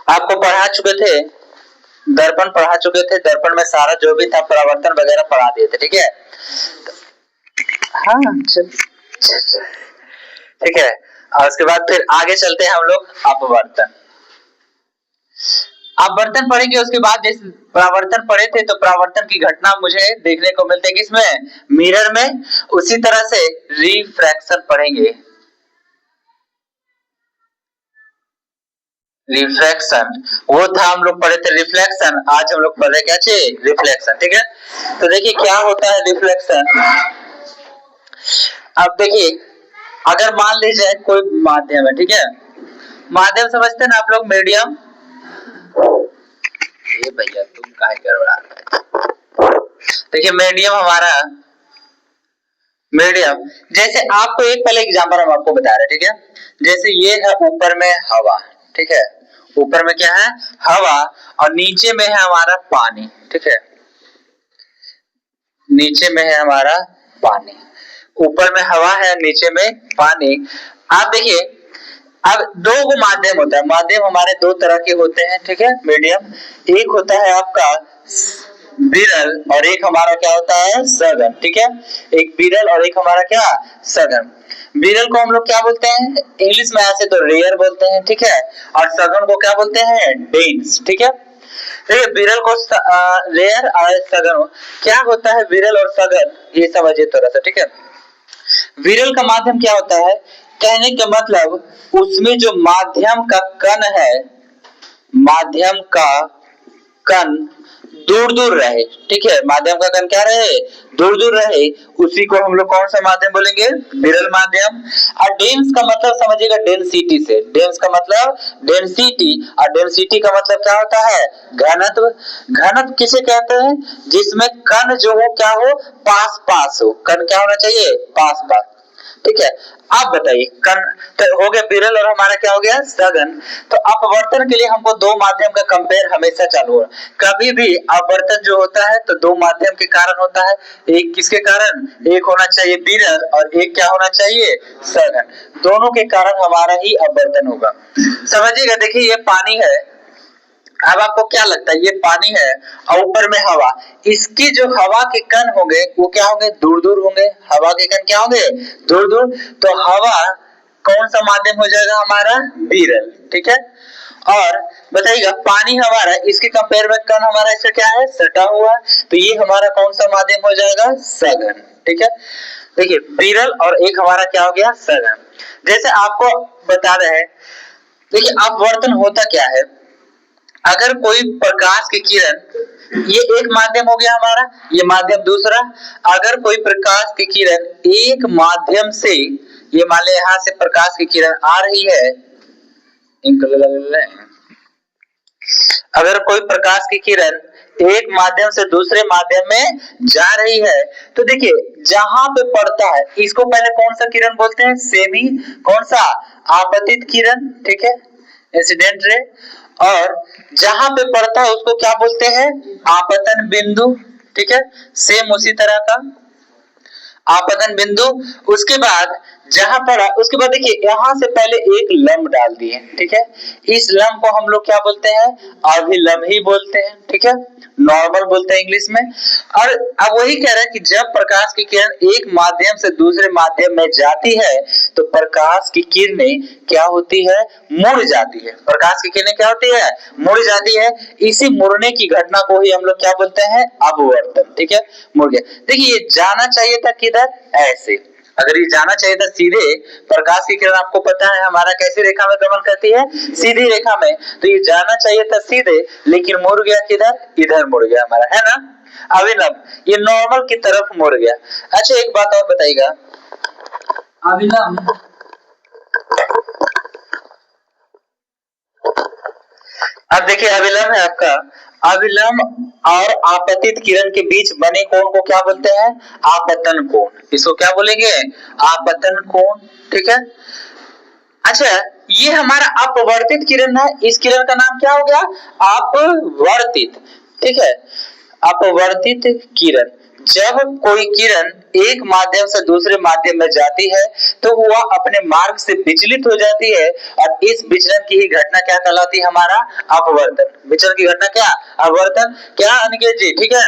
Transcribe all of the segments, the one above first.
आपको पढ़ा चुके थे, दर्पण पढ़ा चुके थे, दर्पण में सारा जो भी था परावर्तन वगैरह पढ़ा दिए थे, ठीक है। हाँ चल, ठीक है। और उसके बाद फिर आगे चलते हैं हम लोग अपवर्तन। अपवर्तन पढ़ेंगे, उसके बाद जैसे परावर्तन पढ़े थे तो परावर्तन की घटना मुझे देखने को मिलते हैं किसमें, मिरर में। उसी तरह से रिफ्रैक्शन पढ़ेंगे, रिफ्लेक्शन वो था हम लोग पढ़े थे रिफ्लेक्शन, आज हम लोग पढ़ रहे क्या चीज, रिफ्लेक्शन, ठीक है। तो देखिए क्या होता है रिफ्लेक्शन। अब देखिए अगर मान लीजिए कोई माध्यम है, ठीक है, माध्यम समझते हैं ना आप लोग, मीडियम। ये भैया तुम काहे गड़बड़ा रहे हो? देखिए मीडियम हमारा, मीडियम जैसे आपको एक पहले एग्जांपल हम आपको बता रहे हैं, ठीक है। जैसे ये है ऊपर में हवा, ठीक है, ऊपर में क्या है, हवा, और नीचे में है हमारा पानी, ठीक है, नीचे में है हमारा पानी, ऊपर में हवा है, नीचे में पानी। आप देखिए अब दो को माध्यम होता है, माध्यम हमारे दो तरह के होते हैं, ठीक है, मीडियम। एक होता है आपका विरल और एक हमारा क्या होता है, सघन, ठीक है। एक विरल और एक हमारा क्या, सघन। विरल को हम लोग क्या बोलते हैं, इंग्लिश में ऐसे तो रेयर बोलते हैं, ठीक है, और सघन को क्या बोलते हैं, डेंस, ठीक है। देखिए विरल को रेयर और सघन, क्या होता है विरल और सघन, ये समझिए थोड़ा सा, ठीक है। विरल का माध्यम क्या होता है, कहने का मतलब उसमें जो माध्यम का कण है, माध्यम का कण दूर दूर रहे, ठीक है, माध्यम का कण क्या रहे, दूर दूर रहे, उसी को हम लोग कौन सा माध्यम बोलेंगे, विरल माध्यम। और डेंस का मतलब समझिएगा डेंसिटी से, डेंस का मतलब डेंसिटी, और डेंसिटी का मतलब क्या होता है, घनत्व। घनत्व किसे कहते हैं, जिसमें कण जो हो क्या हो, पास पास हो, कण क्या होना चाहिए, पास पास, ठीक है। आप बताइए कण तो हो गया विरल और हमारा क्या हो गया, सघन। तो अपवर्तन के लिए हमको दो माध्यम का कंपेयर हमेशा चालू हो, कभी भी अपवर्तन जो होता है तो दो माध्यम के कारण होता है, एक किसके कारण, एक होना चाहिए विरल और एक क्या होना चाहिए, सघन, दोनों के कारण हमारा ही अपवर्तन होगा। समझिएगा, देखिए ये पानी है, अब आपको क्या लगता है ये पानी है और ऊपर में हवा, इसकी जो हवा के कण होंगे वो क्या होंगे, दूर दूर होंगे, हवा के कण क्या होंगे, दूर दूर। तो हवा कौन सा माध्यम हो जाएगा हमारा, विरल, ठीक है। और बताइएगा पानी हमारा, इसके कंपेयर में कण हमारा इसका क्या है, सटा हुआ, तो ये हमारा कौन सा माध्यम हो जाएगा, सघन, ठीक है। देखिए विरल और एक हमारा क्या हो गया, सघन। जैसे आपको बता रहे हैं, देखिए अपवर्तन होता क्या है, अगर कोई प्रकाश की किरण, ये एक माध्यम हो गया हमारा, ये माध्यम दूसरा, अगर कोई प्रकाश की किरण एक माध्यम से, ये मान ले यहां से प्रकाश की किरण आ रही है, अगर कोई प्रकाश की किरण एक माध्यम से दूसरे माध्यम में जा रही है, तो देखिए जहां पे पड़ता है इसको पहले कौन सा किरण बोलते हैं, सेमी, कौन सा, आपतित किरण, ठीक है, इंसिडेंट रे। और जहां पे पड़ता है उसको क्या बोलते हैं, आपतन बिंदु, ठीक है, सेम उसी तरह का आपतन बिंदु। उसके बाद जहां पर, उसके बाद देखिए यहां से पहले एक लंब डाल दिए, ठीक है, इस लंब को हम लोग क्या बोलते हैं, अभिलंब ही बोलते हैं, ठीक है, नॉर्मल बोलते हैं इंग्लिश में। और अब वही कह रहे हैं कि जब प्रकाश की किरण एक माध्यम से दूसरे माध्यम में जाती है तो प्रकाश की किरणें क्या होती है, मुड़ जाती है, प्रकाश की किरणें क्या होती है, मुड़ जाती है। इसी मुड़ने की घटना को ही हम लोग क्या बोलते हैं, अपवर्तन, ठीक है, मुड़ गया। देखिए ये जाना चाहिए था किधर, ऐसे, अगर ये जाना चाहिए था सीधे, प्रकाश की किरण आपको पता है हमारा कैसी रेखा में गमन करती है, सीधी रेखा में, तो ये जाना चाहिए था सीधे, लेकिन मुड़ गया किधर, इधर मुड़ गया हमारा, है ना, अभिलंब, ये नॉर्मल की तरफ मुड़ गया। अच्छा एक बात और बताइएगा, अभिलंब, अब देखिए अभिलंब है आपका, अभिलंब और आपतित किरण के बीच बने कोण को क्या बोलते हैं, आपतन कोण, इसको क्या बोलेंगे, आपतन कोण, ठीक है। अच्छा ये हमारा अपवर्तित किरण है, इस किरण का नाम क्या हो गया, अपवर्तित, ठीक है, अपवर्तित किरण। जब कोई किरण एक माध्यम से दूसरे माध्यम में जाती है तो वह अपने मार्ग से विचलित हो जाती है और इस विचलन की ही घटना क्या कहलाती है? हमारा अपवर्तन। विचलन की घटना क्या? अपवर्तन। क्या अनिकेत जी? ठीक है।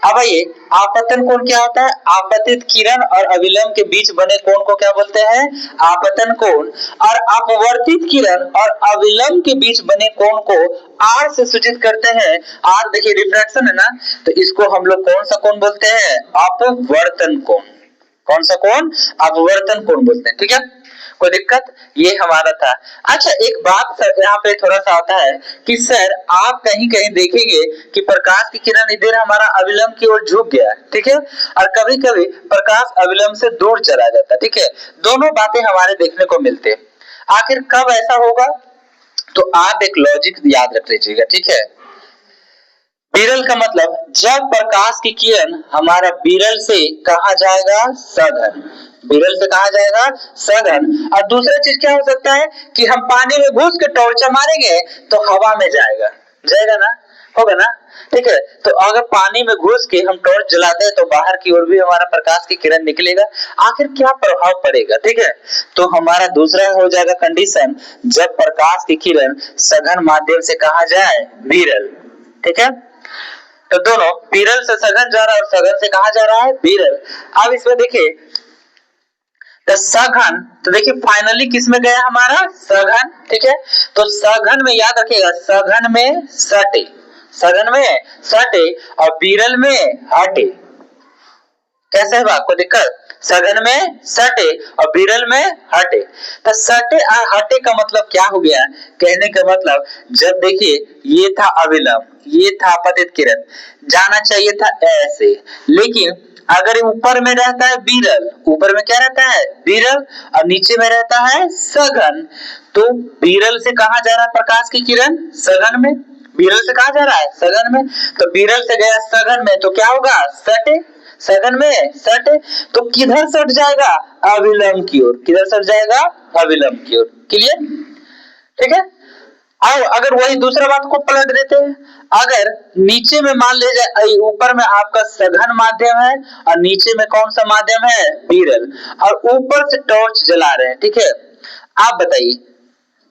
अब ये आपतन कोण क्या होता है? आपतित किरण और अविलंब के बीच बने कोण को क्या बोलते हैं? आपतन कोण। और अपवर्तित किरण और अविलंब के बीच बने कोण को आर से सूचित करते हैं। आर देखिए रिफ्रैक्शन है ना, तो इसको हम लोग कौन सा कोण बोलते हैं? अपवर्तन कोण। कौन सा कोण? अपवर्तन कोण बोलते हैं। ठीक है, कोई दिक्कत? ये हमारा था। अच्छा, एक बात सर यहाँ पे थोड़ा सा आता है कि सर आप कहीं कहीं देखेंगे कि प्रकाश की किरण इधर हमारा अविलंब की ओर झुक गया, ठीक है, और कभी कभी प्रकाश अविलंब से दूर चला जाता है। ठीक है, दोनों बातें हमारे देखने को मिलते हैं। आखिर कब ऐसा होगा? तो आप एक लॉजिक याद रख लीजिएगा। ठीक है, विरल का मतलब जब प्रकाश की किरण हमारा विरल से कहा जाएगा? सघन। विरल से कहा जाएगा? सघन। और दूसरा चीज क्या हो सकता है कि हम पानी में घुस के टॉर्च मारेंगे तो हवा में जाएगा। जाएगा ना? होगा ना? ठीक है, तो अगर पानी में घुस के हम टॉर्च जलाते हैं तो बाहर की ओर भी हमारा प्रकाश की किरण निकलेगा। आखिर क्या प्रभाव पड़ेगा? ठीक है, तो हमारा दूसरा हो जाएगा कंडीशन, जब प्रकाश की किरण सघन माध्यम से कहा जाए विरल। ठीक है, तो दोनों विरल से सघन जा रहा है और सघन से कहा जा रहा है? विरल। अब इसमें देखिए सघन, तो देखिए फाइनली किस में गया? हमारा सघन। ठीक है, तो सघन में याद रखिएगा, सघन में सटे, सघन में सटे और विरल में हटे। कैसे है बात? कोई दिक्कत? सघन में सटे और विरल में हटे। तो सटे और हटे का मतलब क्या हो गया? कहने का मतलब जब देखिए ये था अविलंब, ये था आपतित किरण, जाना चाहिए था ऐसे, लेकिन अगर ऊपर में रहता है विरल, ऊपर में क्या रहता है? विरल, और नीचे में रहता है सघन, तो विरल से कहां जा रहा है प्रकाश की किरण? सघन में। विरल से कहां जा रहा है? सघन में। तो विरल से गया सघन में, तो क्या होगा? सटे। सघन में सटे, तो किधर सट जाएगा? अविलंब की ओर। किधर सट जाएगा? अविलंब की ओर। क्लियर? ठीक है। अब अगर वही दूसरा बात को पलट देते हैं, अगर नीचे में मान ले जाए, ऊपर में आपका सघन माध्यम है और नीचे में कौन सा माध्यम है? विरल, और ऊपर से टॉर्च जला रहे हैं। ठीक है, आप बताइए,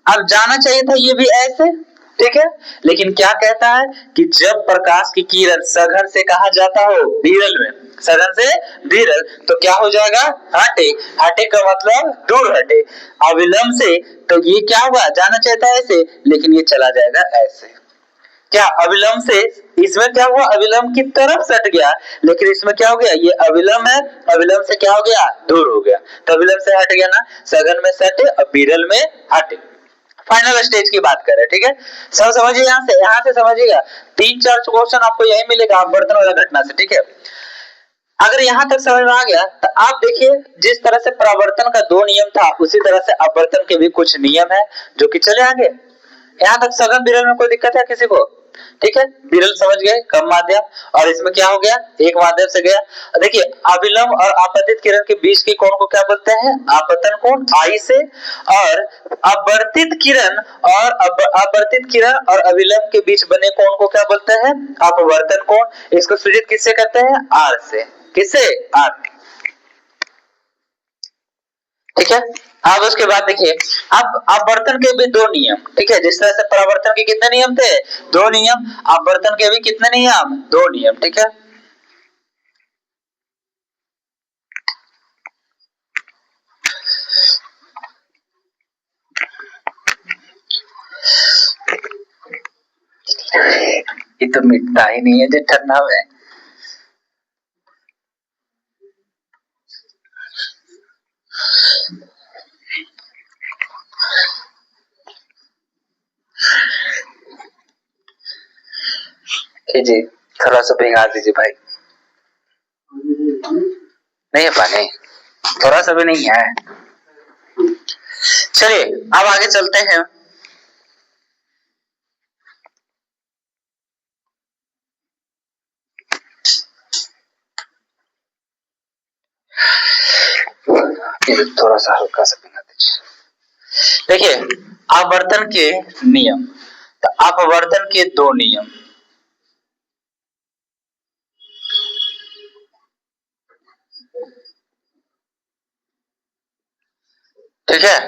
अब जाना चाहिए था ये भी ऐसे, ठीक है, लेकिन क्या कहता है कि जब प्रकाश की किरण सघन से कहा जाता हो विरल में, सघन से विरल, तो क्या हो जाएगा? हटे। हटे का मतलब दूर हटे। अविलंब से तो ये क्या होगा? जाना चाहिए था ऐसे, लेकिन ये चला जाएगा ऐसे। क्या अविलंब से इसमें क्या हुआ? अविलंब की तरफ सट गया, लेकिन इसमें क्या हो गया? ये अविलंब है, अविलंब से क्या हो गया? दूर हो गया, तो अविलंब से हट गया ना, सघन में सटे और विरल में हटे। फाइनल स्टेज की बात करें। ठीक है, सब समझिए, यहाँ से समझिएगा, 3-4 क्वेश्चन आपको यही मिलेगा अपवर्तन वाला घटना से। ठीक है, अगर यहां तक समझ में आ गया तो आप देखिए, जिस तरह से परावर्तन का 2 नियम था उसी तरह से अपवर्तन के भी कुछ नियम है जो कि चले आगे। यहां तक सघन विरल में कोई दिक्कत है किसी को? ठीक है, विरल समझ गए, कम माध्यम, और इसमें क्या हो गया? एक माध्यम से गया। देखिए अविलंब और आपतित किरण के बीच के कोण को क्या बोलते हैं? आपतन कोण, आई से। और अपवर्तित किरण और अपवर्तित किरण और अविलंब के बीच बने कोण को क्या बोलते हैं? अपवर्तन कोण। इसको सूचित किससे करते हैं? आर से। किससे? आर। ठीक है, अब उसके बाद देखिए, अब अपवर्तन के भी 2 नियम। ठीक है, जिस तरह से परावर्तन के कितने नियम थे? 2 नियम। अपवर्तन के भी कितने नियम? 2 नियम। ठीक है, ये तो मिटता ही नहीं है जो ठंडा में। जी थोड़ा सा भिंगा दीजिए भाई। नहीं है पानी, थोड़ा सा भी नहीं है। चलिए अब आगे चलते हैं। थोड़ा सा हल्का सा भिंगा दीजिए। देखिए अपवर्तन के नियम, तो अपवर्तन के 2 नियम। ठीक है।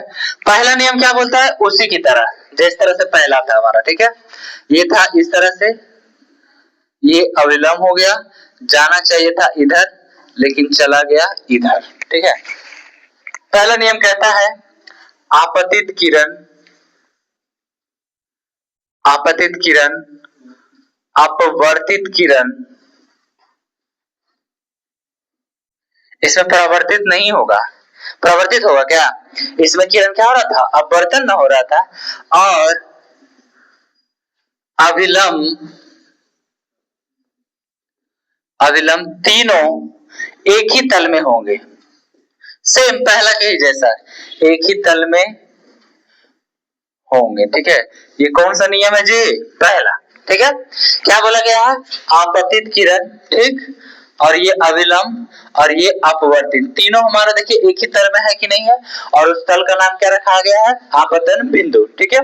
पहला नियम क्या बोलता है, उसी की तरह जिस तरह से पहला था हमारा, ठीक है। ये था इस तरह से, ये अविलंब हो गया, जाना चाहिए था इधर लेकिन चला गया इधर, ठीक है। पहला नियम कहता है आपतित किरण, आपतित किरण, अपवर्तित किरण, इसमें परावर्तित नहीं होगा, परावर्तित होगा क्या, इसमें किरण क्या हो रहा था, अपवर्तन न हो रहा था, और अविलंब, अविलंब तीनों एक ही तल में होंगे, सेम पहला के ही जैसा एक ही तल में होंगे, ठीक है। ये कौन सा नियम है जी, पहला, ठीक है। क्या बोला गया है, आपतित किरण, ठीक, और ये अविलंब और ये अपवर्तित, तीनों हमारा देखिए एक ही तल में है कि नहीं है, और उस तल का नाम क्या रखा गया है, आपतन बिंदु, ठीक है।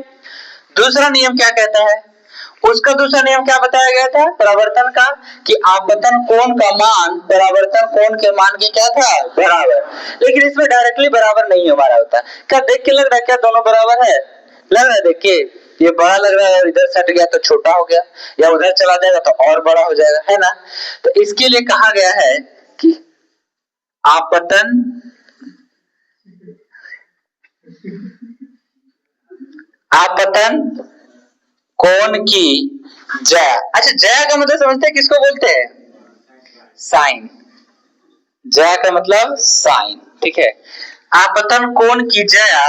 दूसरा नियम क्या कहता है, उसका दूसरा नियम क्या बताया गया था, परावर्तन का, कि आपतन कोण का मान परावर्तन कोण के मान के क्या था, बराबर। लेकिन इसमें डायरेक्टली बराबर नहीं हमारा होता, क्या देख के लग रहा है क्या दोनों बराबर है, लग रहा है, देख के ये बड़ा लग रहा है, और इधर सट गया तो छोटा हो गया, या उधर चला जाएगा तो और बड़ा हो जाएगा, है ना। तो इसके लिए कहा गया है कि आपतन आपतन कोण की जया, अच्छा जया का मतलब समझते हैं किसको बोलते हैं, साइन, जया का मतलब साइन, ठीक है। आपतन कोण की जया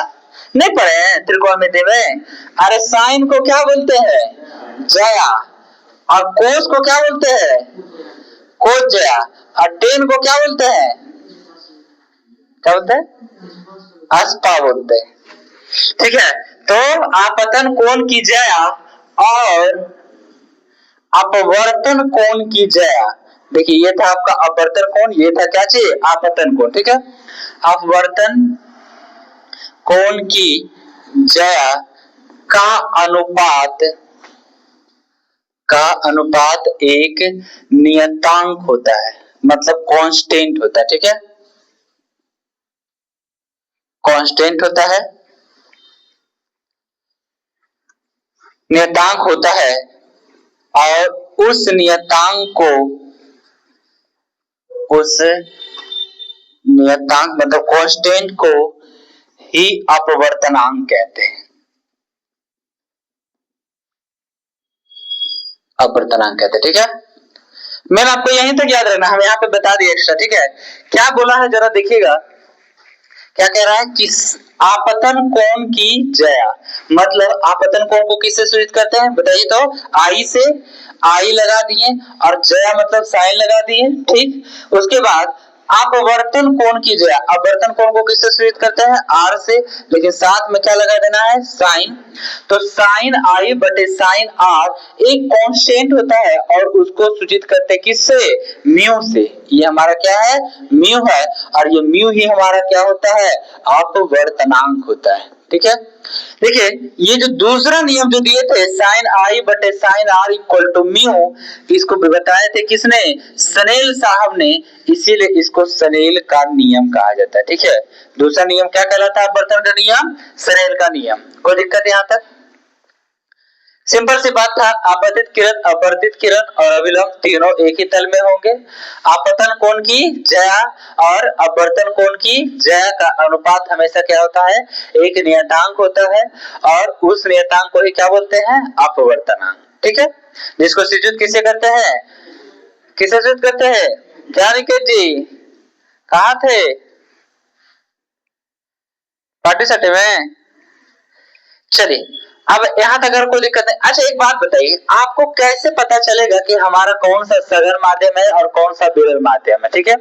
नहीं पढ़े हैं त्रिकोणमिति में, अरे साइन को क्या बोलते हैं, जया, और कोस को क्या बोलते हैं, कोस जया, और टेन को क्या बोलते हैं, क्या बोलते हैं, अस्पा बोलते हैं, ठीक है। तो आपतन कोण की जया और अपवर्तन कोण की जया, देखिए ये था आपका अपवर्तन कोण, ये था क्या चीज, आपतन कोण, ठीक है। अपवर्तन कोण की जया का अनुपात, का अनुपात एक नियतांक होता है, मतलब कांस्टेंट होता है, ठीक है, कांस्टेंट होता है, नियतांक होता है, और उस नियतांक को, उस नियतांक मतलब कांस्टेंट को ही अपवर्तनांक कहते हैं, अपवर्तनांक कहते हैं, ठीक है। मैंने आपको यहीं तक याद रखना, हम यहाँ पे बता दिए एक्स्ट्रा, ठीक है। क्या बोला है जरा देखिएगा, क्या कह रहा है कि आपतन कोण की जया, मतलब आपतन कोण को किससे सूचित करते हैं बताइए तो, आई से, आई लगा दिए, और जया मतलब साइन लगा दिए, ठीक। उसके बाद अपवर्तन कोण की जया, अपवर्तन कोण को किससे सूचित करते हैं, आर से, लेकिन साथ में क्या लगा देना है, साइन। तो साइन आई बटे साइन आर एक कांस्टेंट होता है, और उसको सूचित करते हैं किससे, म्यू से, ये हमारा क्या है, म्यू है, और ये म्यू ही हमारा क्या होता है, अपवर्तनांक होता है, ठीक है। देखिए ये जो दूसरा नियम जो दिए थे, साइन आई बटे sine r equal to mu, इसको भी बताए थे किसने, सनेल साहब ने, इसीलिए इसको सनेल का नियम कहा जाता है, ठीक है। दूसरा नियम क्या कहलाता है, अपवर्तन का नियम, सनेल का नियम। कोई दिक्कत यहां तक, सिंपल सी बात था, आपतित किरण, अपवर्तित किरण और अविलंब तीनों एक ही तल में होंगे। आपतन कोण की जया और अपवर्तन कोण की जया का अनुपात हमेशा क्या होता है, एक नियतांक होता है, और उस नियतांक को ही क्या बोलते हैं, अपवर्तनांक, ठीक है। जिसको सूचित किसे करते हैं, किसे सूचित करते हैं, क्या निकेत जी कहाँ थे, पार्टी सटे में, चलिए अब यहाँ तक अगर कोई दिक्कत नहीं। अच्छा एक बात बताइए, आपको कैसे पता चलेगा कि हमारा कौन सा सघन माध्यम है और कौन सा विरल माध्यम है, ठीक है,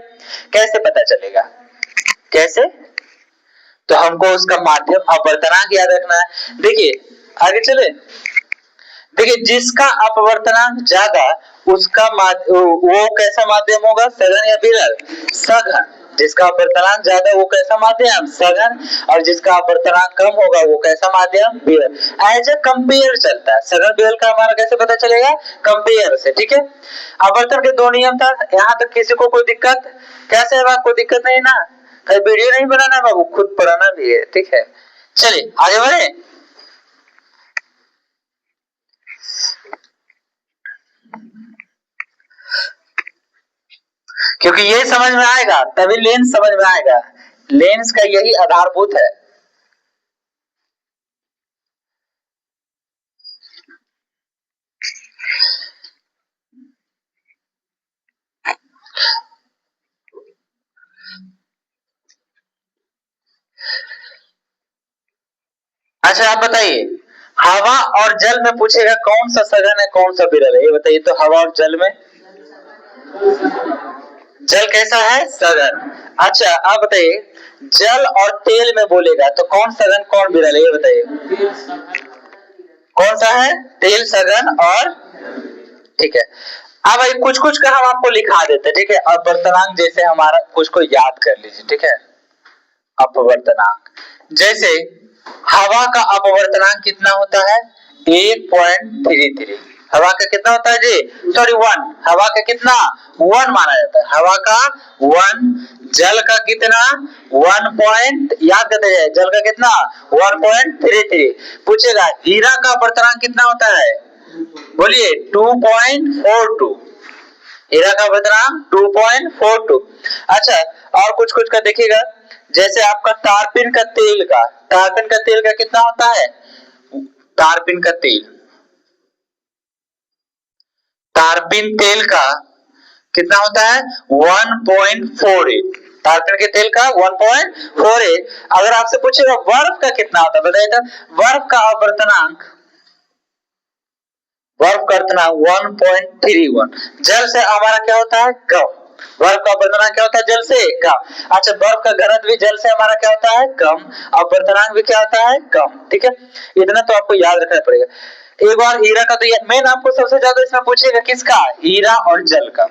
कैसे पता चलेगा, कैसे, तो हमको उसका माध्यम अपवर्तनांक याद रखना है। देखिए आगे चले, देखिए जिसका अपवर्तनांक ज्यादा उसका वो कैसा माध्यम होगा, सघन या विरल, सघन, जिसका अपवर्तनांक ज्यादा वो कैसा माध्यम, सघन, और जिसका अपवर्तनांक कम होगा वो कैसा माध्यम, विरल। एज ए कंपेयर चलता है, सघन विरल का हमारा कैसे पता चलेगा, कंपेयर से, ठीक है। अपवर्तन के दो नियम था, यहाँ तक किसी को कोई दिक्कत, कैसे है, कोई दिक्कत नहीं ना, वीडियो नहीं बनाना बाबू, खुद पढ़ाना भी है, ठीक है। चलिए आगे बढ़े। क्योंकि ये समझ में आएगा तभी लेंस समझ में आएगा, लेंस का यही आधारभूत है। अच्छा आप बताइए, हवा और जल में पूछेगा कौन सा सघन है कौन सा विरल है, ये बताइए तो। हवा और जल में, जल कैसा है? सघन। अच्छा आप बताइए, जल और तेल में बोलेगा तो कौन सघन कौन विरल है, ये बताइए। कौन सा है? तेल सघन और, ठीक है। अब भाई कुछ कुछ का हम आपको लिखा देते हैं, ठीक है। अपवर्तनांक जैसे हमारा कुछ को याद कर लीजिए, ठीक है। अपवर्तनांक जैसे हवा का अपवर्तनांक कितना होता है? 1.33। हवा का कितना होता है जी? सॉरी 1। हवा का कितना? 1 माना जाता है। हवा का 1। जल का कितना? 1 याद करते जाए, जल का कितना? 1.33। पूछेगा हीरा का अपवर्तनांक कितना होता है? बोलिए 2.42। हीरा का अपवर्तनांक 2.42। अच्छा और कुछ कुछ का देखिएगा, जैसे आपका तारपीन का तेल का, तारपीन का तेल का कितना होता है? तारपीन का तेल, तारपीन तेल का कितना होता है? 1.48। तारपीन के तेल का 1.48। अगर आपसे पूछेगा बर्फ का कितना होता है, बताइए तो। बर्फ का अपवर्तनांक, बर्फ का अपवर्तनांक 1.31। जल से हमारा क्या होता है? कम। बर्फ का अपवर्तनांक क्या होता है? जल से कम। अच्छा बर्फ का घनत्व भी जल से हमारा क्या होता है? कम। अपवर्तनांक भी क्या होता है? कम, ठीक है। इतना तो आपको याद रखना पड़ेगा। एक बार हीरा का तो मेन आपको सबसे ज्यादा इसमें पूछेगा किसका? हीरा और जल का,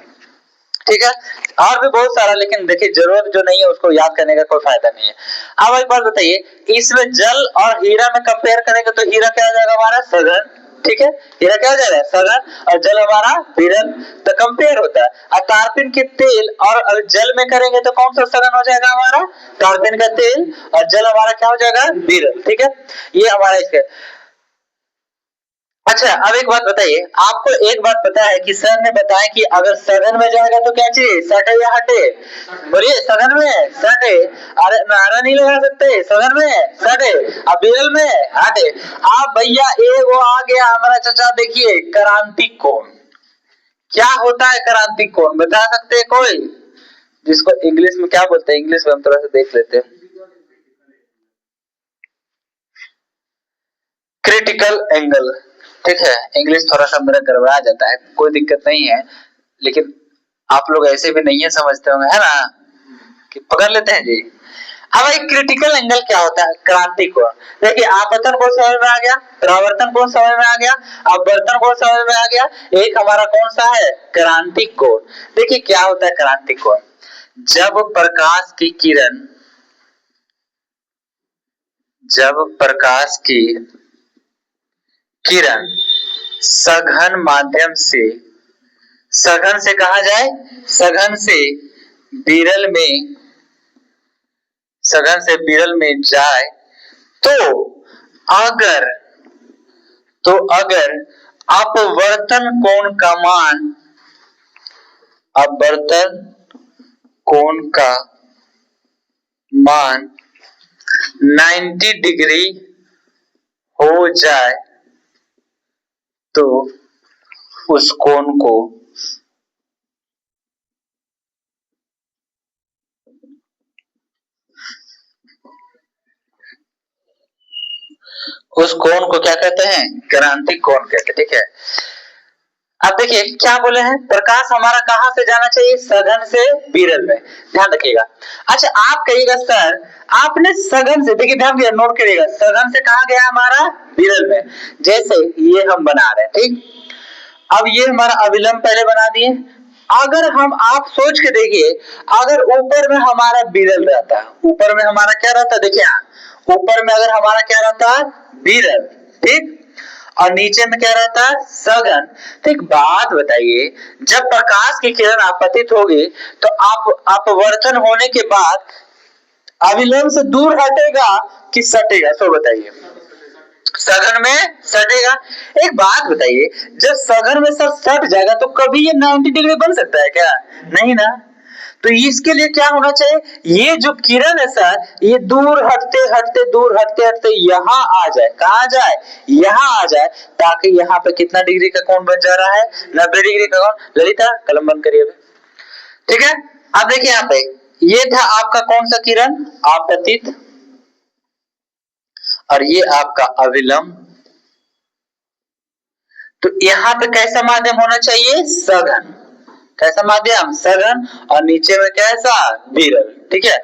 ठीक है। और भी बहुत सारा, लेकिन देखिए जरूरत जो नहीं है उसको याद करने का कोई फायदा नहीं है। अब एक बात बताइए, इसमें जल और हीरा में कंपेयर करेंगे तो हीरा क्या हो जाएगा हमारा? सघन, ठीक है। हीरा क्या हो जाएगा? सघन। और जल हमारा विरल। तो कंपेयर होता है। और तारपीन के तेल और जल में करेंगे तो कौन सा सघन हो जाएगा हमारा? तारपीन का तेल। और जल हमारा क्या हो जाएगा? विरल, ठीक है। ये हमारा इसके। अच्छा अब एक बात बताइए, आपको एक बात पता है कि सर ने बताया कि अगर सघन में जाएगा तो क्या चाहिए? सटे या हटे? बोलिए सघन में सटे। अरे नारा नहीं लगा सकते, सघन में सटे, अब विरल में हटे। आप भैया एक वो आ गया हमारा चाचा, देखिए क्रांतिक कोण। क्या होता है क्रांतिक कोण, बता सकते हैं कोई? जिसको इंग्लिश में क्या बोलते हैं? इंग्लिश में हम थोड़ा सा देख लेते हैं। क्रिटिकल एंगल, ठीक है। इंग्लिश थोड़ा सा मेरा गड़बड़ा जाता है, कोई दिक्कत नहीं है। लेकिन आप लोग ऐसे भी नहीं है समझते होंगे, है ना, कि पकड़ लेते हैं जी। अब एक क्रिटिकल एंगल क्या होता है? क्रांतिक कोण। देखिए आपतन कोण समझ में आ गया, परावर्तन कोण समझ में आ गया, अपवर्तन कोण समझ में आ गया। एक हमारा कौन सा है? क्रांतिक कोण। देखिए क्या होता है क्रांतिक कोण? जब प्रकाश की किरण, जब प्रकाश की किरण सघन माध्यम से, सघन से कहा जाए, सघन से विरल में, सघन से विरल में जाए तो अगर, तो अगर अपवर्तन कोण का मान, अपवर्तन कोण का मान 90 डिग्री हो जाए तो उस कोण को, उस कोण को क्या कहते हैं? क्रांतिक कोण कहते हैं, ठीक है। अब देखिए क्या बोले हैं, प्रकाश हमारा कहां से जाना चाहिए? सघन से विरल में, ध्यान रखिएगा। अच्छा आप कहिएगा सर आपने सघन से, देखिए ध्यान दिया, नोट करिएगा, सघन से कहा गया हमारा? विरल में। जैसे ये हम बना रहे हैं, ठीक। अब ये हमारा अविलंब पहले बना दिए। अगर हम, आप सोच के देखिए, अगर ऊपर में हमारा विरल रहता, ऊपर में हमारा क्या रहता? देखिए ऊपर में अगर हमारा क्या रहता? विरल, ठीक। और नीचे में क्या रहता है? सघन। तो एक बात बताइए, जब प्रकाश की किरण आपतित होगी तो आप अपवर्तन होने के बाद अविलंब से दूर हटेगा कि सटेगा? तो बताइए, सघन में सटेगा। एक बात बताइए, जब सघन में सब सट जाएगा तो कभी ये 90 डिग्री बन सकता है क्या? नहीं ना। तो इसके लिए क्या होना चाहिए, ये जो किरण है सर, ये दूर हटते हटते दूर हटते हटते यहाँ आ जाए। कहा जाए? यहाँ आ जाए, ताकि यहाँ पे कितना डिग्री का कोण बन जा रहा है? 90 डिग्री का कोण। ललिता कलम बंद करिए अभी। ठीक है, अब देखिए यहाँ पे, ये था आपका कौन सा किरण? आपतित। और ये आपका अविलंब। तो यहाँ पे कैसा माध्यम होना चाहिए? सघन। कैसा माध्यम? सघन। और नीचे में कैसा? विरल। ठीक है,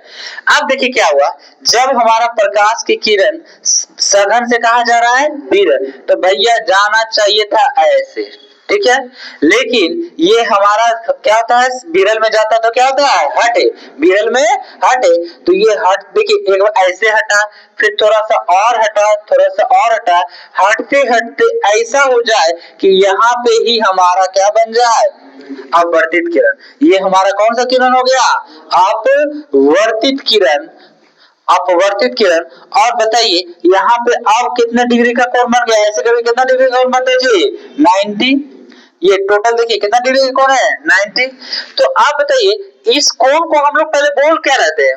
अब देखिए क्या हुआ, जब हमारा प्रकाश की किरण सघन से कहा जा रहा है विरल, तो भैया जाना चाहिए था ऐसे। ठीक है, लेकिन ये हमारा क्या होता है, विरल में जाता तो क्या होता है? हटे। विरल में हटे, तो ये हट, देखिए एक बार ऐसे हटा, फिर थोड़ा सा और हटा, थोड़ा सा और हटा, हटते हटते ऐसा हो जाए कि यहाँ पे ही हमारा क्या बन जाए? अपवर्तित किरण। ये हमारा कौन सा किरण हो गया? अपवर्तित किरण। अपवर्तित किरण। और बताइए यहाँ पे अब कितने डिग्री का कोण बन गया? ऐसे कभी कितना डिग्री का कोण बनता है जी? 90। ये टोटल देखिए कितना डिग्री का कोण है? 90। तो आप बताइए इस कोण को हम लोग पहले बोल क्या रहे थे?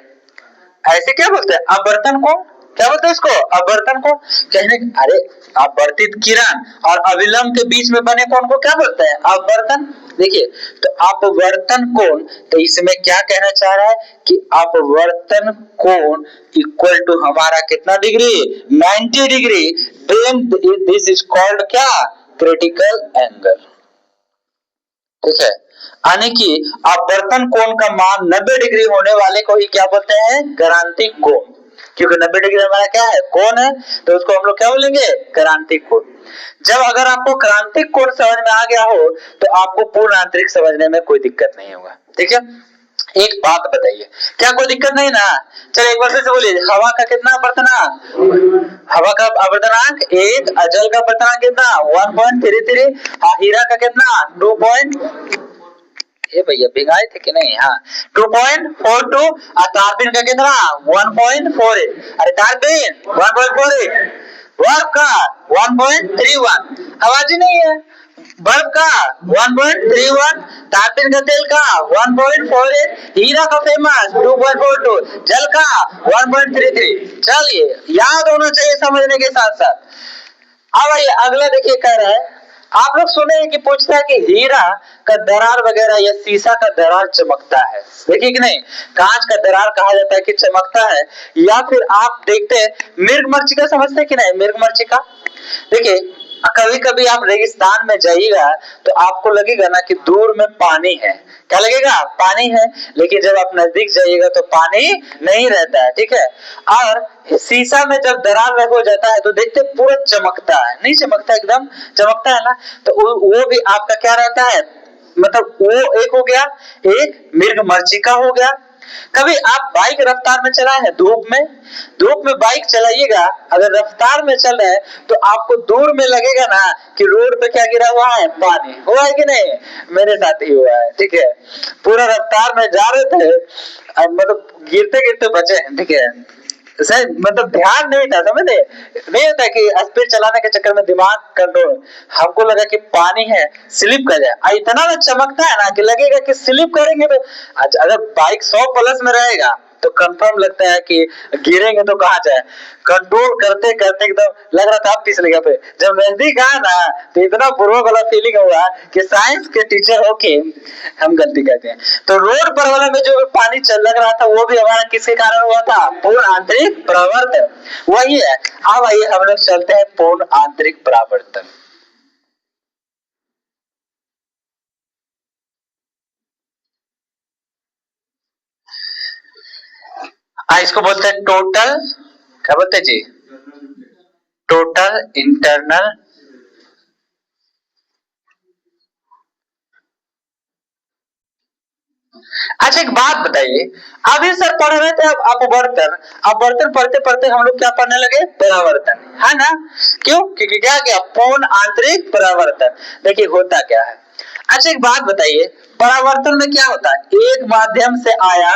ऐसे क्या बोलते हैं? अपवर्तन कोण। क्या बोलते हैं इसको? अपवर्तन कोण। कहने, अरे अपवर्तित किरण और अविलंब के बीच में बने कोण को क्या बोलते हैं? अपवर्तन। देखिए, तो अपवर्तन कोण, तो इसमें क्या कहना चाह रहा है कि अपवर्तन कोण इक्वल टू हमारा कितना degree? 90 degree. Then this is called क्या? Critical angle. ठीक है, यानी कि अपवर्तन कोण का मान 90 डिग्री होने वाले को ही क्या बोलते हैं? क्रांतिक कोण। क्योंकि 90 डिग्री हमारा क्या है? कोण है, तो उसको हम लोग क्या बोलेंगे? क्रांतिक कोण। जब अगर आपको क्रांतिक कोण समझ में आ गया हो तो आपको पूर्ण आंतरिक समझने में कोई दिक्कत नहीं होगा। ठीक है, एक बात बताइए, क्या कोई दिक्कत नहीं ना? चलो एक बार फिर से बोलिए, हवा का कितना आवर्तनांक? हवा का आवर्तनांक 1, जल का आवर्तनांक कितना? 1.33, हीरा का कितना? 2. ये भैया भिगाए थे कि नहीं? हाँ, 2.42। और कार्बन का कितना? 1.48। अरे कार्बन 1.48, वर्ब का 1.31, आवाज ही नहीं है। बल्ब का 1.31, तारपीन का तेल का 1.48, हीरा का फेमस 2.42, जल का 1.33। चलिए, याद होना चाहिए समझने के साथ साथ। अब आइए अगला देखिए, कह रहा है, आप लोग सुने हैं कि पूछता है कि हीरा का दरार वगैरह या शीशा का दरार चमकता है, देखिए कि नहीं? कांच का दरार कहा जाता है कि चमकता है। या फिर आप देखते हैं मृगमरीचिका, समझते हैं कि नहीं? मृगमरीचिका, देखिए कभी कभी आप रेगिस्तान में जाइएगा तो आपको लगेगा ना कि दूर में पानी है। क्या लगेगा? पानी है। लेकिन जब आप नजदीक जाइएगा तो पानी नहीं रहता है। ठीक है, और शीशा में जब दरार हो जाता है तो देखते पूरा चमकता है, नहीं चमकता? एकदम चमकता है ना। तो वो भी आपका क्या रहता है, मतलब वो एक हो गया, एक मृगमरीचिका हो गया। कभी आप बाइक रफ्तार में चलाए हैं? धूप में बाइक चलाइएगा, अगर रफ्तार में चल रहे हैं तो आपको दूर में लगेगा ना कि रोड पे क्या गिरा हुआ है? पानी। हुआ है कि नहीं? मेरे साथ ही हुआ है। ठीक है, पूरा रफ्तार में जा रहे थे, मतलब गिरते गिरते बचे हैं। ठीक है, सर मतलब ध्यान नहीं था, समझे? नहीं होता कि स्पीड चलाने के चक्कर में दिमाग कंट्रोल, हमको लगा कि पानी है, स्लिप कर जाए। इतना ना चमकता है ना कि लगेगा कि स्लिप करेंगे तो, अगर बाइक 100 प्लस में रहेगा तो कंफर्म लगता है कि गिरेंगे तो कहाँ जाए। कंट्रोल करते करते एकदम लग रहा था आप फिसलेगा। पे जब नजदीक आया ना तो इतना बुरा वाला फीलिंग हुआ कि साइंस के टीचर होके हम गलती करते हैं। तो रोड पर वाला में जो पानी चल लग रहा था वो भी हमारा किसके कारण हुआ था? पूर्ण आंतरिक परावर्तन। वही है। अब आइए हम लोग चलते हैं पूर्ण आंतरिक परावर्तन। इसको बोलते हैं टोटल, क्या बोलते हैं जी? टोटल इंटरनल अच्छा एक बात बताइए, अभी सर पढ़ रहे थे अपवर्तन, अपवर्तन पढ़ते पढ़ते हम लोग क्या पढ़ने लगे? परावर्तन, है ना? क्यों? क्योंकि क्या क्या? पूर्ण आंतरिक परावर्तन। देखिए होता क्या है। अच्छा एक बात बताइए, परावर्तन में क्या होता है? एक माध्यम से आया,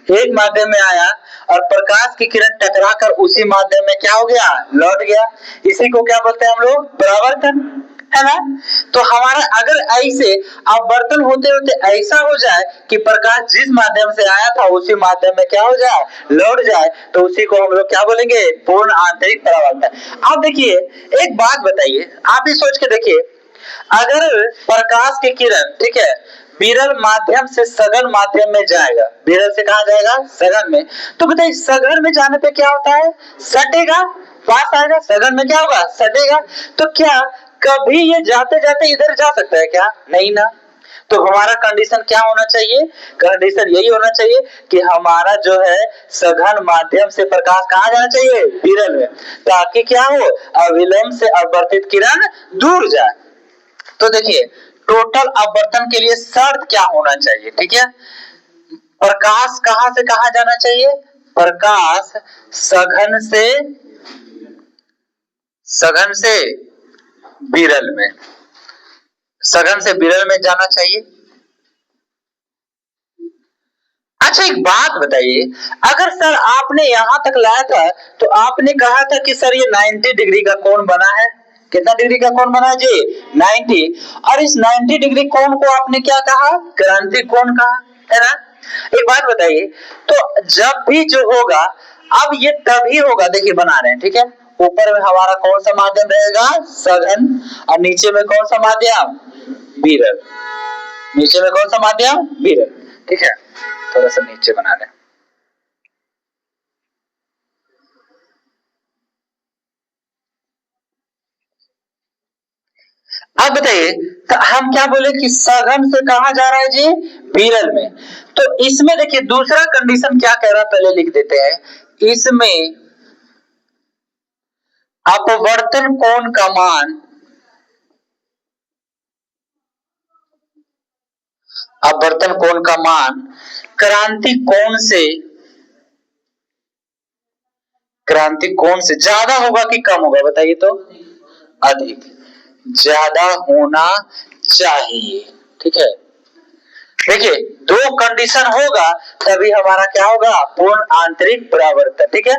एक माध्यम में आया और प्रकाश की किरण टकराकर उसी माध्यम में क्या हो गया, लौट गया। इसी को क्या बोलते हैं हम लोग, परावर्तन, है ना। तो हमारा अगर ऐसे अपवर्तन होते होते ऐसा हो जाए कि प्रकाश जिस माध्यम से आया था उसी माध्यम में क्या हो जाए, लौट जाए, तो उसी को हम लोग क्या बोलेंगे, पूर्ण आंतरिक परावर्तन। आप देखिए एक बात बताइए, आप ही सोच के देखिए, अगर प्रकाश की किरण, ठीक है, विरल माध्यम से सघन माध्यम में जाएगा, विरल से कहा जाएगा, सघन में, तो बताइए सघन में जाने पे क्या होता है, सटेगा, पास आएगा, सघन में क्या होगा, सटेगा। तो क्या कभी ये जाते जाते इधर जा सकता है क्या, नहीं ना। तो हमारा कंडीशन क्या होना चाहिए, कंडीशन यही होना चाहिए कि हमारा जो है सघन माध्यम से प्रकाश कहाँ जाना चाहिए, विरल में, ताकि क्या हो, अविलंब से अपवर्तित किरण दूर जाए। तो देखिए टोटल अपवर्तन के लिए शर्त क्या होना चाहिए, ठीक है, प्रकाश कहां से कहां जाना चाहिए, प्रकाश सघन से विरल में, सघन से विरल में जाना चाहिए। अच्छा एक बात बताइए, अगर सर आपने यहां तक लाया था तो आपने कहा था कि सर ये 90 डिग्री का कोण बना है, कितना डिग्री का कोण बना है जी, 90, और इस 90 डिग्री कोण को आपने क्या कहा, क्रांतिक कोण कहा, है ना। एक बात बताइए, तो जब भी जो होगा, अब ये तभी होगा, देखिए बना रहे हैं, ठीक है, ऊपर में हमारा कौन सा माध्यम रहेगा, सघन, और नीचे में कौन सा माध्यम, विरल, नीचे में कौन सा माध्यम, विरल, ठीक है, थोड़ा सा नीचे बना लें। अब बताइए, तो हम क्या बोले कि सघन से कहा जा रहा है जी, विरल में। तो इसमें देखिए दूसरा कंडीशन क्या कह रहा है, पहले लिख देते हैं, इसमें अपवर्तन कोण का मान, अपवर्तन कोण का मान क्रांतिक कोण से ज्यादा होगा कि कम होगा, बताइए तो, अधिक, ज्यादा होना चाहिए, ठीक है। देखिए दो कंडीशन होगा तभी हमारा क्या होगा, पूर्ण आंतरिक परावर्तन, ठीक है।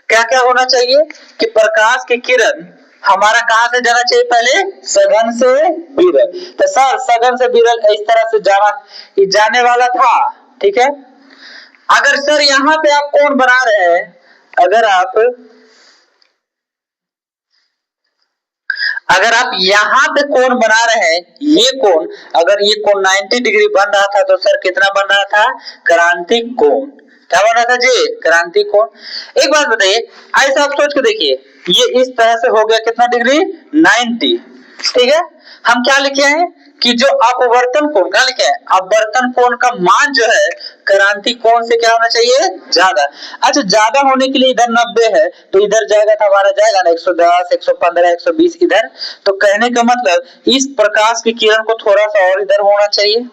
क्या क्या होना चाहिए कि प्रकाश की किरण हमारा कहां से जाना चाहिए, पहले सघन से विरल, तो सर सघन से विरल इस तरह से जाने वाला था, ठीक है। अगर सर यहां पे आप कोण बना रहे हैं, अगर आप यहां पे कोण बना रहे हैं, ये कोण, अगर ये कोण 90 डिग्री बन रहा था तो सर कितना बन रहा था, क्रांतिक कोण, क्या बन रहा था जी, क्रांतिक कोण। एक बात बताइए, ऐसा आप सोच के देखिए, ये इस तरह से हो गया कितना डिग्री, 90, ठीक है। हम क्या लिखे हैं कि जो अपवर्तन कोण, क्या लिखे हैं, अपवर्तन कोण का मान जो है क्रांतिक कोण से क्या होना चाहिए, ज्यादा। अच्छा ज्यादा होने के लिए इधर 90 है, तो इधर जाएगा तो हमारा जाएगा ना 110, 115, 120 इधर। तो कहने का मतलब इस प्रकाश की किरण को थोड़ा सा और इधर होना चाहिए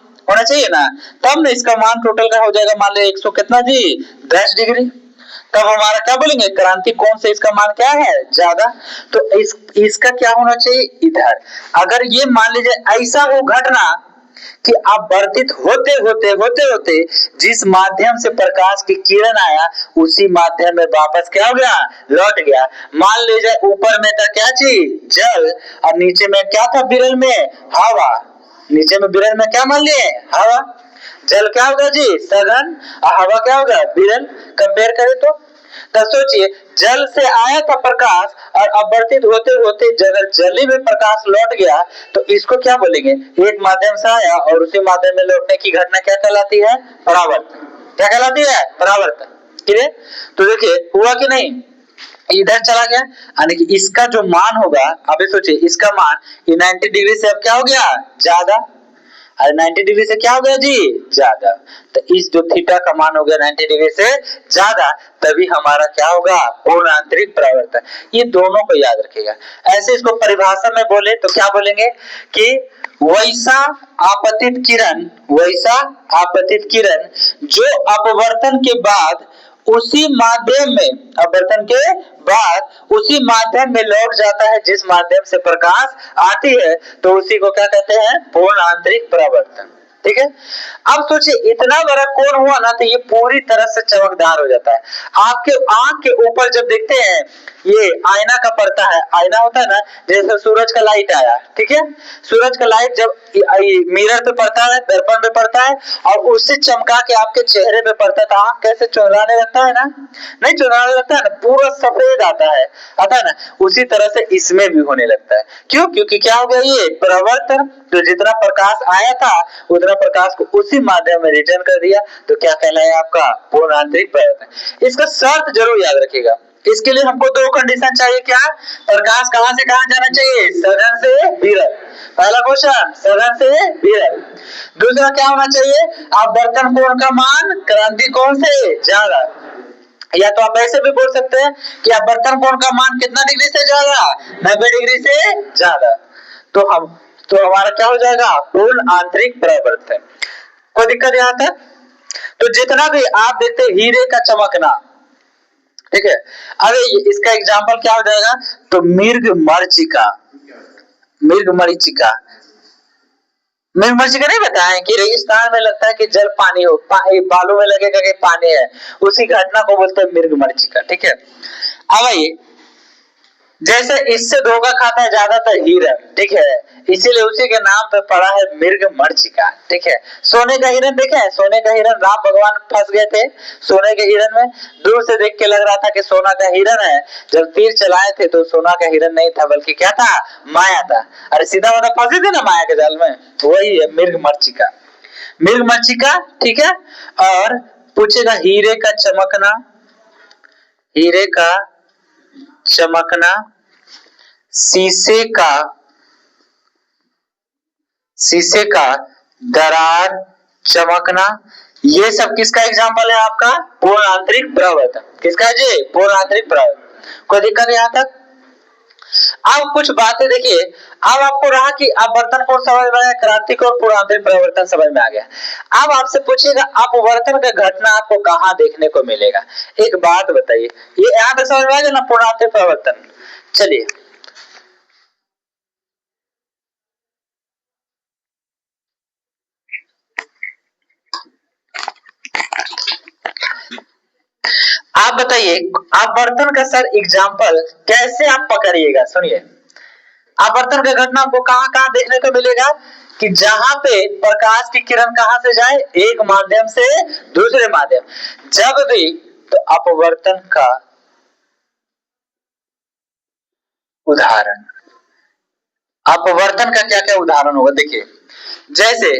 ना, तब ना इसका मान टोटल का हो जाएगा, मान लो 100 कितना जी, 10 डिग्री, तब हमारा क्या बोलेंगे, क्रांतिक कोण से इसका मान क्या है, ज्यादा। तो इसका क्या होना चाहिए, इधर। अगर ये मान लीजिए ऐसा हो घटना कि अपवर्तित होते जिस माध्यम से प्रकाश की किरण आया उसी माध्यम में वापस क्या हो गया, लौट गया। मान लीजिए ऊपर में था क्या चीज, जल, और नीचे में क्या था विरल में, हवा, नीचे में विरल में क्या मान लिए, हवा। जल क्या होगा जी, सघन, और हवा क्या होगा, विरल। कंपेयर करें तो सोचिए जल से आया था प्रकाश और अपवर्तित होते होते जली में प्रकाश लौट गया, तो इसको क्या बोलेंगे, एक माध्यम से आया और उसी माध्यम में लौटने की घटना क्या कहलाती है, परावर्तन। क्या कहलाती है, परावर्तन, ठीक है। तो देखिए हुआ कि नहीं, इधर चला गया, यानी कि इसका जो मान होगा, अभी सोचिए इसका मान ये 90 डिग्री से अब क्या हो गया, ज्यादा, और 90 डिग्री से क्या हो गया जी, ज्यादा। तो इस जो थीटा का मान हो गया 90 डिग्री से ज्यादा, तभी हमारा क्या होगा, पूर्ण आंतरिक परावर्तन। ये दोनों को याद रखिएगा। ऐसे इसको परिभाषा में बोले तो क्या बोलेंगे कि वैसा आपतित किरण जो अपवर्तन के बाद उसी माध्यम में, अपवर्तन के बाद उसी माध्यम में लौट जाता है जिस माध्यम से प्रकाश आती है, तो उसी को क्या कहते हैं, पूर्ण आंतरिक परावर्तन। ठीक है। अब सोचिए इतना बड़ा कोण हुआ ना तो ये पूरी तरह से चमकदार हो जाता है। आपके आंख के ऊपर जब देखते हैं ये आईना का पड़ता है, आईना होता है ना, जैसे सूरज का लाइट आया, ठीक है, सूरज का लाइट जब मिरर पे पड़ता है, दर्पण पे पड़ता है और उससे चमका के आपके चेहरे पे पड़ता है तो आंख कैसे चुनराने लगता है ना, नहीं चुनराने लगता है ना, पूरा सफेद आता है ना, उसी तरह से इसमें भी होने लगता है। क्यों? क्योंकि क्या हो गया, ये परावर्तन, तो जितना प्रकाश आया था उतना प्रकाश को उसी माध्यम में रिटर्न कर दिया, तो क्या कहलाया आपका पूर्ण आंतरिक परावर्तन। इसका शर्त जरूर याद रखिएगा। इसके लिए हमको दो कंडीशन चाहिए, क्या? प्रकाश कहां से कहां जाना चाहिए? सघन से विरल। पहला क्वेश्चन, सघन से विरल। दूसरा क्या होना चाहिए? अपवर्तन कोण का मान क्रांति कोण से ज्यादा। या तो आप ऐसे भी बोल सकते हैं कि अपवर्तन कोण का मान कितना डिग्री से ज्यादा? 90 डिग्री से ज्यादा। तो हमारा क्या हो जाएगा? पूर्ण आंतरिक परावर्तन। कोई दिक्कत यहां तक? तो जितना भी आप देखते हैं हीरे का चमकना, ठीक है, अरे इसका एग्जाम्पल क्या हो जाएगा? तो मृग मरीचिका, मृग मरीचिका, मृग मरीचिका नहीं बताएं कि रेगिस्तान में लगता है कि जल पानी हो, बालू में लगेगा कि पानी है, उसी घटना को बोलते हैं मृग मरीचिका, ठीक है। अब आइए, जैसे इससे धोखा खाता है ज्यादातर हिरन, ठीक है, इसीलिए उसी के नाम पे पड़ा है मृग मरीचिका, ठीक है। सोने का हिरन देखे हैं? सोने का हिरन, राम भगवान फंस गए थे सोने के हिरन में, दूर से देख के लग रहा था कि सोना का हिरन है, जब तीर चलाए थे तो सोना का हिरन नहीं था बल्कि क्या था? माया था। अरे सीधा वाला फंसे थे ना माया के जाल में, वही है मृग मरीचिका। मृग मरीचिका, ठीक है। और पूछेगा हीरे का चमकना, हीरे का चमकना, शीशे का दरार चमकना, ये सब किसका एग्जाम्पल है? आपका पूर्ण आंतरिक परावर्तन। किसका है जी? पूर्ण आंतरिक परावर्तन। कोई दिक्कत यहां तक? अब कुछ बातें देखिए, अब आपको रहा कि अपवर्तन कोण समझ में आया, क्रांति कोण, पूर्ण आंतरिक परावर्तन समझ में आ गया। अब आपसे पूछेगा अपवर्तन का घटना आपको कहां देखने को मिलेगा? एक बात बताइए, ये यहां तक समझ में आ गया ना, पूर्ण आंतरिक परावर्तन। चलिए आप बताइए, अपवर्तन का सर एग्जाम्पल कैसे आप पकड़िएगा? सुनिए, अपवर्तन का घटना आपको कहां कहां देखने को मिलेगा? कि जहां पे प्रकाश की किरण कहां से जाए? एक माध्यम से दूसरे माध्यम। जब भी तो अपवर्तन का उदाहरण, अपवर्तन का क्या क्या उदाहरण होगा देखिए, जैसे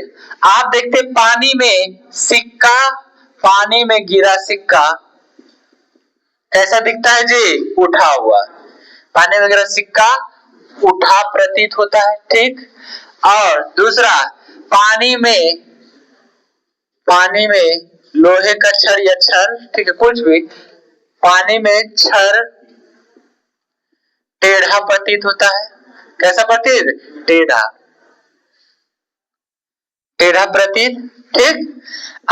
आप देखते पानी में सिक्का, पानी में गिरा सिक्का कैसा दिखता है जी? उठा हुआ। पानी में गिरा सिक्का उठा प्रतीत होता है, ठीक। और दूसरा, पानी में, पानी में लोहे का छड़ या छड़, ठीक है, कुछ भी, पानी में छड़ टेढ़ा प्रतीत होता है। कैसा प्रतीत? टेढ़ा, टेढ़ा प्रतीत, ठीक।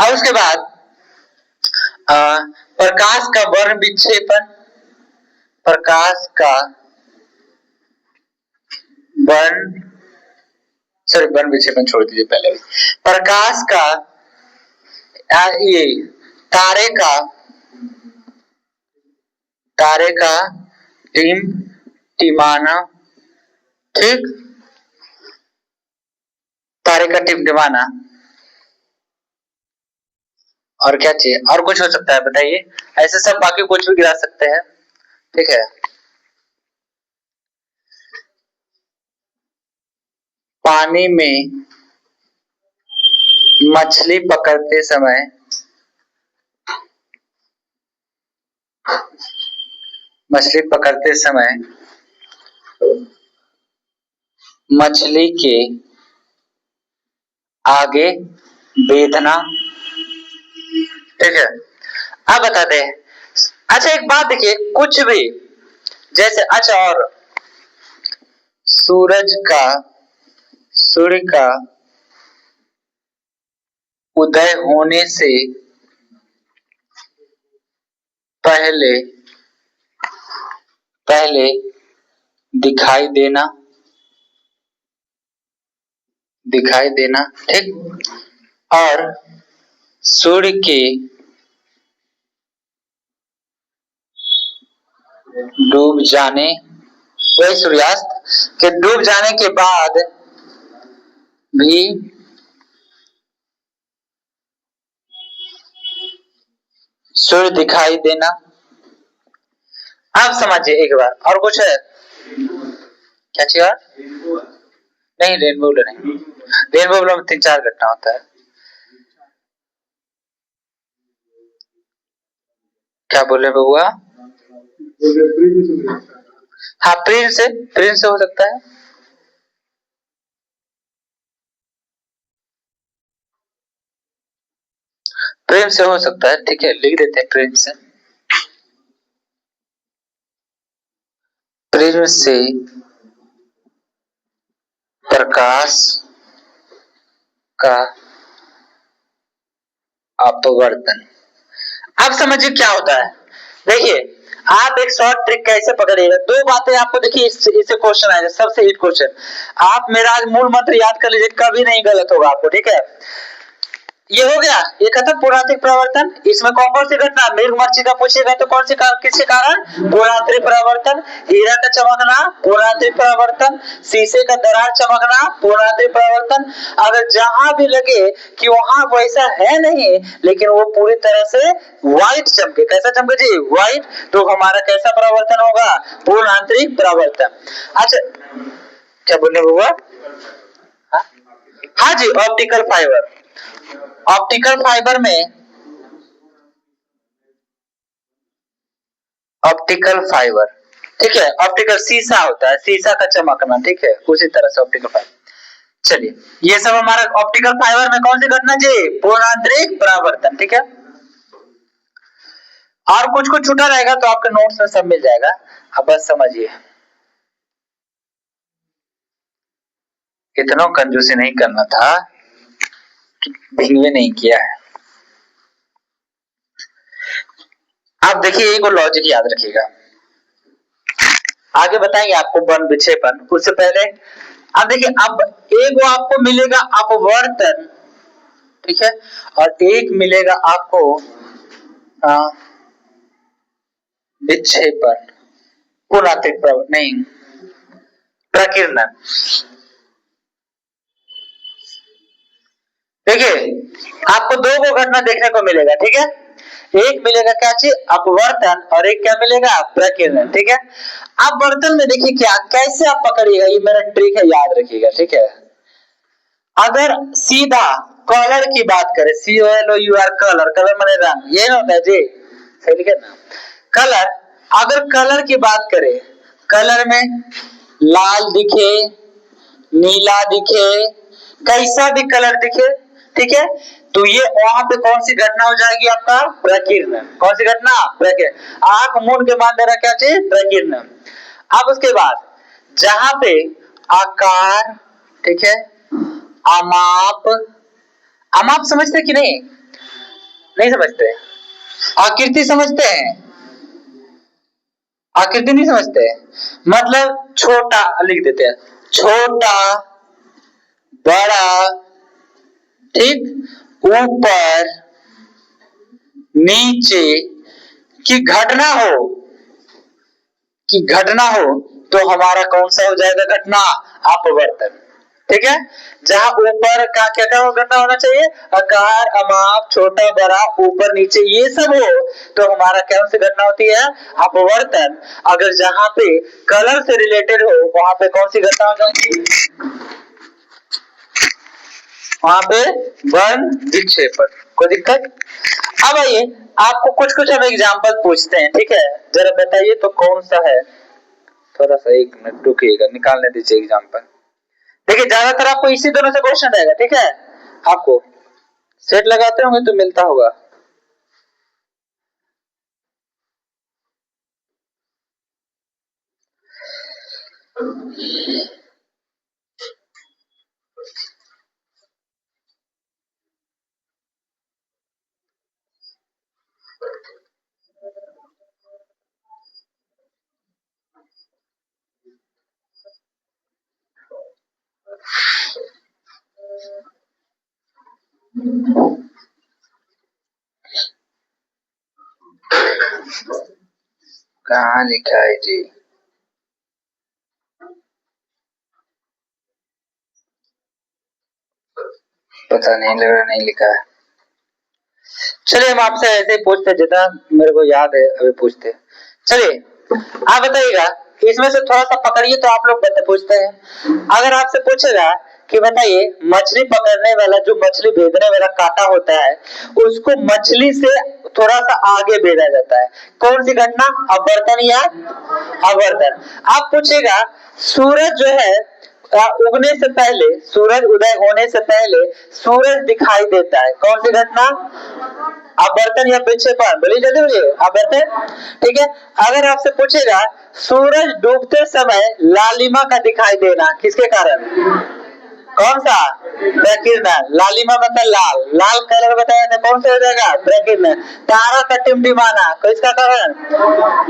और उसके बाद प्रकाश का वर्ण विक्षेपण, प्रकाश का वर्ण, सॉरी वर्ण विक्षेपण छोड़ दीजिए पहले। प्रकाश का ये तारे का, तारे का टिमटिमाना, ठीक, तारे का टिमटिमाना। और क्या चाहिए? और कुछ हो सकता है बताइए? ऐसे सब बाकी कुछ भी गिरा सकते हैं, ठीक है। पानी में मछली पकड़ते समय, मछली पकड़ते समय मछली के आगे वेदना, ठीक है। अब बताते हैं, अच्छा एक बात देखिए, कुछ भी जैसे, अच्छा और सूर्य का उदय होने से पहले, पहले दिखाई देना, दिखाई देना, ठीक। और सूर्य के डूब जाने, वही सूर्यास्त के डूब जाने के बाद भी सूर्य दिखाई देना। आप समझिए एक बार, और कुछ है क्या चाहिए? नहीं, रेनबो नहीं, रेनबो में 3-4 घटना होता है। क्या बोले बउआ? हाँ, प्रिंस से हो सकता है। प्रेम से हो सकता है, ठीक है, लिख देते हैं प्रेम से। प्रेम से प्रकाश का अपवर्तन। अब समझिए क्या होता है। देखिए, आप एक शॉर्ट ट्रिक कैसे पकड़िएगा, दो बातें आपको देखिए इससे क्वेश्चन आएगा, सबसे हिट क्वेश्चन। आप मेरा आज मूल मंत्र याद कर लीजिए, कभी नहीं गलत होगा आपको, ठीक है। ये हो गया, ये खत्म पूर्णांतरिक प्रवर्तन। इसमें कौन कौन सी घटना, मेघमर्ची का पूछेगा तो कौन सी किसके कारण, पूर्णांतरिक प्रवर्तन। हीरा का चमकना, पूर्णांतरिक प्रवर्तन। शीशे का दरार चमकना, पूर्णांतरिक प्रवर्तन। अगर जहां भी लगे कि वहां वैसा है नहीं, लेकिन वो पूरी तरह से व्हाइट चमके, कैसा चमके जी, व्हाइट, तो हमारा कैसा प्रवर्तन होगा, पूर्णांतरिक प्रवर्तन। अच्छा, क्या बोलने हुआ? हाँ, हाँ जी, ऑप्टिकल फाइबर। ऑप्टिकल फाइबर में, ऑप्टिकल फाइबर, ठीक है, ऑप्टिकल शीशा होता है, शीशा का चमकना, ठीक है, उसी तरह से ऑप्टिकल फाइबर। चलिए, ये सब हमारा ऑप्टिकल फाइबर में कौन सी घटना जी, पूर्णांतरिक परावर्तन, ठीक है। और कुछ कुछ छूटा रहेगा तो आपके नोट्स में सब मिल जाएगा, अब बस समझिए। इतना कंजूसी नहीं करना था, भिंगवे नहीं किया है। आप देखिए, एक लॉजिक याद रखिएगा, आगे बताएंगे आपको वन विक्षेपण, उससे पहले अब देखिए, अब एक वो आपको मिलेगा अपवर्तन, ठीक है, और एक मिलेगा आपको विक्षेपण, पूर्णांतरिक नहीं, प्रकीर्णन। देखिए, आपको दो को घटना देखने को मिलेगा, ठीक है। एक मिलेगा क्या चीज, अपवर्तन, और एक क्या मिलेगा, प्रकीर्णन, ठीक है। अपवर्तन में देखिए क्या, कैसे आप पकड़िएगा, ये मेरा ट्रिक है, याद रखिएगा, ठीक है। अगर सीधा कलर की बात करें, COLOUR, कलर, कलर माने रंग, ये ना होता है जी, सही लिखे ना, कलर। अगर कलर की बात करें, कलर में लाल दिखे, नीला दिखे, कैसा भी कलर दिखे, ठीक है, तो ये वहां पे कौन सी घटना हो जाएगी, आपका प्रकीर्णन। कौन सी घटना, प्रकीर्णन। आंख मूंद के मान देना क्या चीज, प्रकीर्णन। अब उसके बाद जहां पे आकार, ठीक है, अमाप, अमाप समझते कि नहीं, नहीं समझते, आकृति समझते हैं, आकृति नहीं समझते, मतलब छोटा लिख देते हैं, छोटा, बड़ा, ठीक, ऊपर, नीचे की घटना हो, की घटना हो, तो हमारा कौन सा हो जाएगा घटना, अपवर्तन, ठीक है। जहां ऊपर का क्या क्या घटना होना चाहिए, आकार, अमाप, छोटा, बड़ा, ऊपर, नीचे, ये सब हो, तो हमारा कौन सी घटना होती है, अपवर्तन। अगर जहां पे कलर से रिलेटेड हो, वहां पे कौन सी घटना हो जाएगी, वहां पे वन विक्षेपण। कोई दिक्कत? अब आइए, आपको कुछ कुछ हम एग्जाम्पल पूछते हैं, ठीक है, जरा बताइए तो कौन सा है, थोड़ा सा एक मिनट रुकिएगा, निकालने दीजिए एग्जाम्पल। देखिए, ज्यादातर आपको इसी दोनों से क्वेश्चन रहेगा, ठीक है। आपको सेट लगाते होंगे तो मिलता होगा। कहाँ लिखा है जी? पता नहीं, लग रहा नहीं लिखा है। चलिए हम आपसे ऐसे ही पूछते, जितना मेरे को याद है अभी पूछते। चलिए आप बताइएगा, इसमें से थोड़ा सा पकड़िए तो आप लोग पूछते हैं। अगर आपसे पूछेगा कि बताइए, मछली पकड़ने वाला जो मछली भेदने वाला कांटा होता है, उसको मछली से थोड़ा सा आगे भेजा जाता है, कौन सी घटना? अपवर्तन या अवर्तन। आप पूछेगा, सूरज जो है उगने से पहले, सूरज उदय होने से पहले सूरज दिखाई देता है, कौन सी घटना? अपवर्तन या विक्षेपण? बोलिए जल्दी बोलिए, अपवर्तन। ठीक है। अगर आपसे पूछेगा, सूरज डूबते समय लालिमा का दिखाई देना, किसके कारण? कौन सा? प्रकीर्णन। लालिमा मतलब लाल, लाल कलर बताया था, कौन सा हो जाएगा? प्रकीर्णन। तारा का टिमटिमाना, किसका कारण?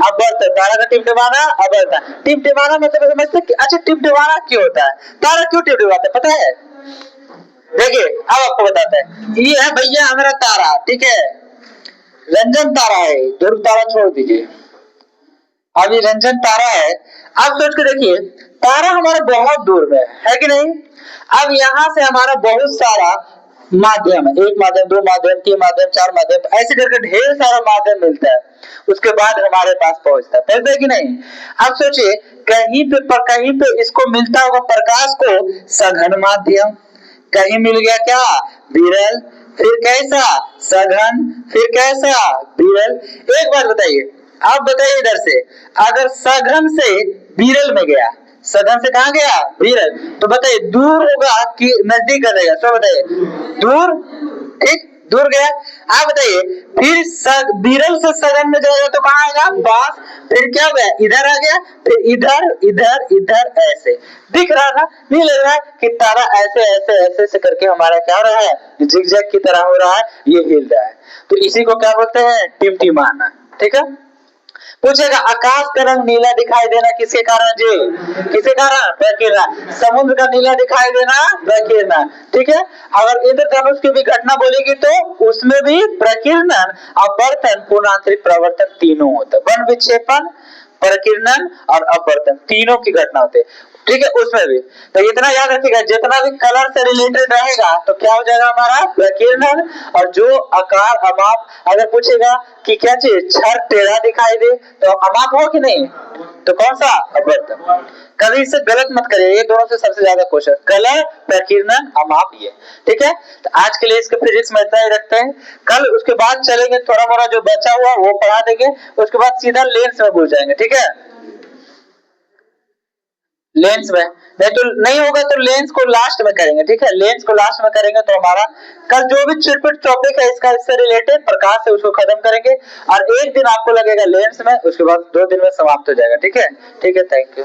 अपवर्तन। तारा का टिमटिमाना अपवर्तन। टिमटिमाना मतलब समझते? अच्छा, टिमटिमाना क्यों होता है? तारा क्यों टिमटिमाता है पता है? देखिए अब आपको बताते हैं। ये है भैया हमारा तारा, ठीक है, रंजन तारा है, ध्रुव तारा छोड़ दीजिए, अब ये रंजन तारा है। अब सोच के देखिए, तारा हमारे बहुत दूर में है कि नहीं? अब यहाँ से हमारा बहुत सारा माध्यम है, एक माध्यम, दो माध्यम, तीन माध्यम, चार माध्यम, ऐसे करके ढेर सारा माध्यम मिलता है, उसके बाद हमारे पास पहुंचता है कि नहीं? अब सोचिए, कहीं पे इसको मिलता होगा प्रकाश को सघन माध्यम, कहीं मिल गया क्या? विरल, फिर कैसा? सघन, फिर कैसा? विरल। एक बात बताइए, आप बताइए इधर से, अगर सघन से विरल में गया, सघन से कहा गया? विरल, तो बताइए दूर होगा कि नजदीक आ जाएगा? तो बताइए दूर, ठीक, दूर गया। आप बताइए, फिर विरल से सघन में जाएगा तो कहाँ आएगा? पास। फिर क्या हुआ? इधर आ गया, फिर इधर, इधर, इधर, ऐसे दिख रहा था, नहीं लग रहा है कि तारा ऐसे ऐसे ऐसे ऐसे करके हमारा क्या हो रहा है? जिगजैग की तरह हो रहा है, ये हिल रहा है, तो इसी को क्या बोलते हैं? टिमटिमाना। ठीक है। पूछेगा, आकाश का रंग नीला दिखाई देना किसके कारण जी? किसके कारण? प्रकीर्णन। समुद्र का नीला दिखाई देना प्रकीर्णन। ठीक है। अगर इंद्रधनुष की भी घटना बोलेगी तो उसमें भी प्रकीर्णन, अपवर्तन, पूर्णांतरिक प्रवर्तन तीनों होता है। वन विक्षेपण, प्रकीर्णन और अपवर्तन तीनों की घटना होती है। ठीक है, उसमें भी तो इतना याद रखिएगा, जितना भी कलर से रिलेटेड रहेगा तो क्या हो जाएगा हमारा? प्रकीर्णन। और जो आकार अमाप, अगर पूछेगा कि क्या चीज छर टेढ़ा दिखाई दे तो अमाप हो कि नहीं? तो कौन सा? अपवर्तन। कभी इसे गलत मत करिए, ये दोनों से सबसे ज्यादा क्वेश्चन, कलर, प्रकीर्णन, अमाप, ये। ठीक है, तो आज के लिए इसके फिजिक्स में इतना ही रखते हैं। कल उसके बाद चलेंगे, थोड़ा मोड़ा जो बचा हुआ वो पढ़ा देंगे, उसके बाद सीधा लेंस में घुस जाएंगे। ठीक है, लेंस में नहीं तो नहीं होगा तो लेंस को लास्ट में करेंगे। ठीक है, लेंस को लास्ट में करेंगे तो हमारा कल जो भी चिटपिट टॉपिक है इसका, इससे रिलेटेड प्रकाश से, उसको खत्म करेंगे। और एक दिन आपको लगेगा लेंस में, उसके बाद 2 दिन में समाप्त हो जाएगा। ठीक है, ठीक है, थैंक यू।